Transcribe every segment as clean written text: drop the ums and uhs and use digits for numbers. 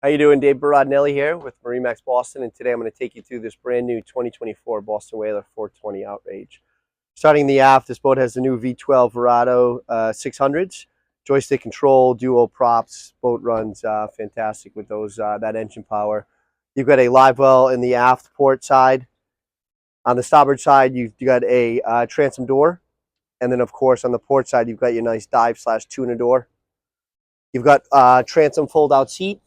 How you doing? Dave Baradnelli here with MarineMax Boston, and today I'm going to take you through this brand new 2024 Boston Whaler 420 Outrage. Starting in the aft, this boat has the new V12 Verado 600s, joystick control, dual props. Boat runs fantastic with those that engine power. You've got a live well in the aft port side. On the starboard side, you've got a transom door, and then of course on the port side, you've got your nice dive/tuna door. You've got transom fold-out seat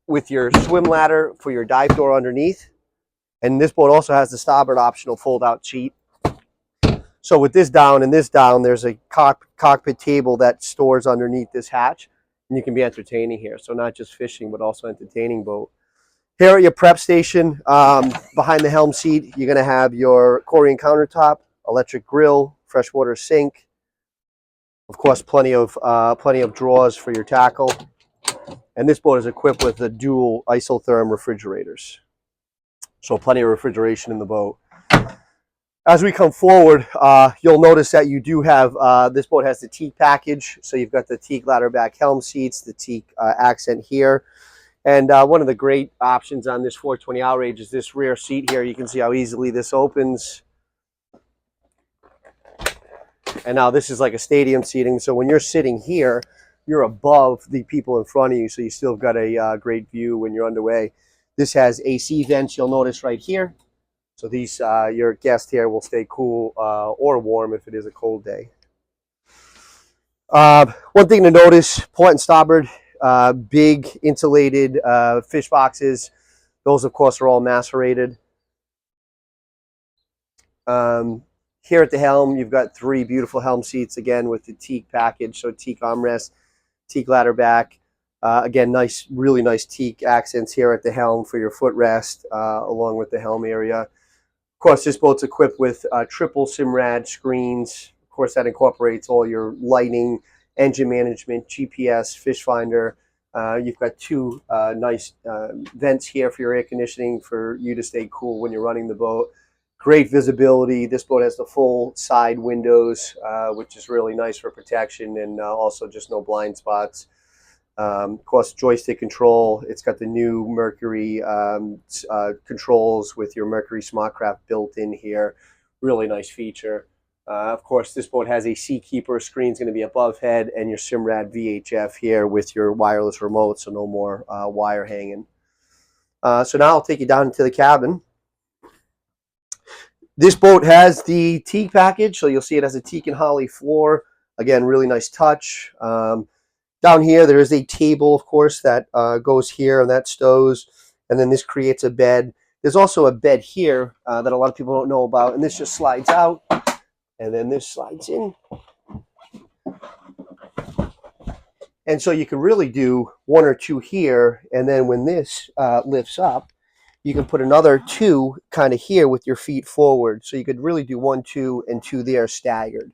with your swim ladder for your dive door underneath. And this boat also has the starboard optional fold-out seat. So with this down and this down, there's a cockpit table that stores underneath this hatch, and you can be entertaining here. So not just fishing, but also entertaining boat. Here at your prep station, behind the helm seat, you're going to have your Corian countertop, electric grill, freshwater sink. Of course, plenty of drawers for your tackle. And this boat is equipped with the dual isotherm refrigerators. So plenty of refrigeration in the boat. As we come forward, you'll notice that you do have, this boat has the teak package. So you've got the teak ladder back helm seats, the teak accent here. And one of the great options on this 420 Outrage is this rear seat here. You can see how easily this opens. And now this is like a stadium seating. So when you're sitting here, you're above the people in front of you, so you still got a great view when you're underway. This has AC vents, you'll notice right here. So these, your guest here will stay cool or warm if it is a cold day. One thing to notice, port and starboard, big insulated fish boxes. Those, of course, are all macerated. Here at the helm, you've got three beautiful helm seats, again, with the teak package, so teak armrest, teak ladder back. Again, nice, really nice teak accents here at the helm for your footrest, along with the helm area. Of course, this boat's equipped with triple Simrad screens. Of course, that incorporates all your lighting, engine management, GPS, fish finder. You've got two nice vents here for your air conditioning for you to stay cool when you're running the boat. Great visibility. This boat has the full side windows, which is really nice for protection, and also just no blind spots. Of course, joystick control. It's got the new Mercury controls with your Mercury Smartcraft built in here. Really nice feature. Of course, this boat has a Seakeeper screen. It's going to be above head, and your Simrad VHF here with your wireless remote, so no more wire hanging. So now I'll take you down to the cabin. This boat has the teak package, so you'll see it has a teak and holly floor. Again, really nice touch. Down here, there is a table, of course, that goes here, and that stows. And then this creates a bed. There's also a bed here that a lot of people don't know about, and this just slides out, and then this slides in. And so you can really do one or two here, and then when this lifts up, you can put another two kind of here with your feet forward. So you could really do 1, 2, and 2 there staggered.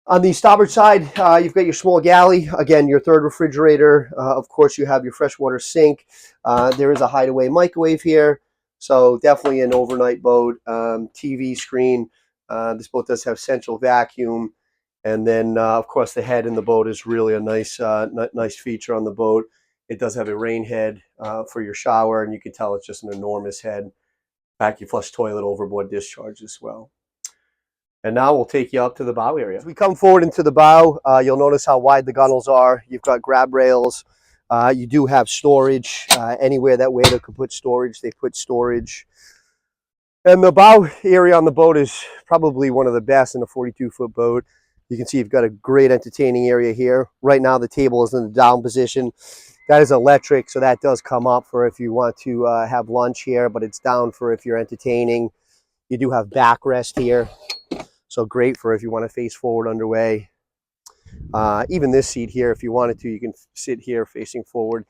On the starboard side, you've got your small galley. Again, your third refrigerator. Of course, you have your freshwater sink. There is a hideaway microwave here. So definitely an overnight boat. TV screen. This boat does have central vacuum. And then, of course, the head in the boat is really a nice, nice feature on the boat. It does have a rain head for your shower, and you can tell it's just an enormous head. Vacuum flush toilet overboard discharge as well. And now we'll take you up to the bow area. As we come forward into the bow, you'll notice how wide the gunnels are. You've got grab rails. You do have storage. Anywhere that Whaler could put storage, they put storage. And the bow area on the boat is probably one of the best in a 42-foot boat. You can see you've got a great entertaining area here. Right now the table is in the down position. That is electric, so that does come up for if you want to have lunch here, but it's down for if you're entertaining. You do have backrest here, so great for if you want to face forward underway. Even this seat here, if you wanted to, you can sit here facing forward,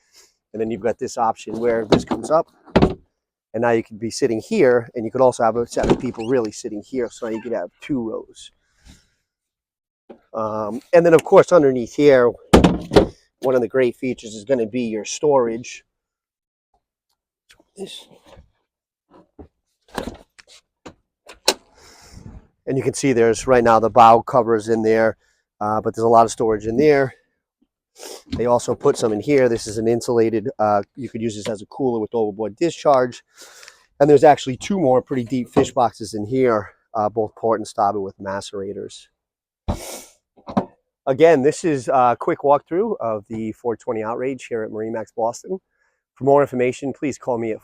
and then you've got this option where this comes up, and now you can be sitting here, and you could also have a set of people really sitting here, so you could have 2 rows. And then, of course, underneath here, one of the great features is going to be your storage. And you can see there's right now the bow covers in there. but there's a lot of storage in there. They also put some in here. This is an insulated, you could use this as a cooler with overboard discharge. And there's actually 2 more pretty deep fish boxes in here, both port and starboard with macerators. Again, this is a quick walkthrough of the 420 Outrage here at MarineMax Boston. For more information, please call me at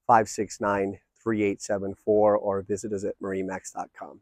401-569-3874 or visit us at marinemax.com.